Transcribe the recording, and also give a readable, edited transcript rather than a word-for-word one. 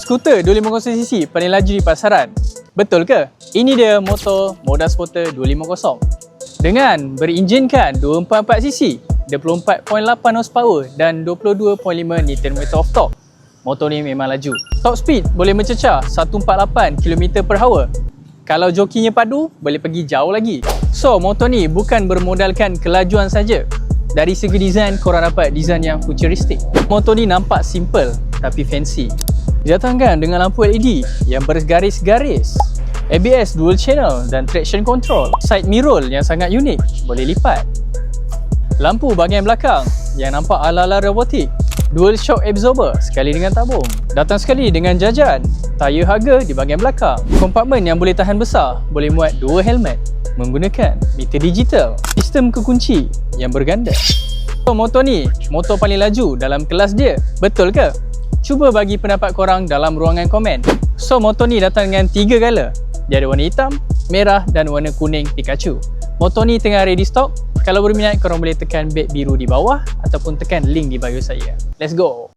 Skuter 250cc paling laju di pasaran. Betul ke? Ini dia motor Moda Sporter 250. Dengan berinjinkan 244cc, 24.8 horsepower dan 22.5 Nm of torque. Motor ni memang laju. Top speed boleh mencecah 148 km/h. Kalau jokinya padu, boleh pergi jauh lagi. So, motor ni bukan bermodalkan kelajuan saja. Dari segi desain, korang dapat desain yang futuristik. Motor ni nampak simple tapi fancy. Didatangkan dengan lampu LED yang bergaris-garis, ABS dual channel dan traction control. Side mirror yang sangat unik, boleh lipat. Lampu bahagian belakang yang nampak ala-ala robotik. Dual shock absorber sekali dengan tabung. Datang sekali dengan jajan. Tayar harga di bahagian belakang. Kompartmen yang boleh tahan besar, boleh muat 2 helmet menggunakan meter digital. Sistem kekunci yang berganda. So, motor ni motor paling laju dalam kelas dia. Betul ke? Cuba bagi pendapat korang dalam ruangan komen. So, motor ni datang dengan 3 color. Dia ada warna hitam, merah dan warna kuning Pikachu. Motor ni tengah ready stock. Kalau berminat, korang boleh tekan bet biru di bawah ataupun tekan link di bio saya. Let's go!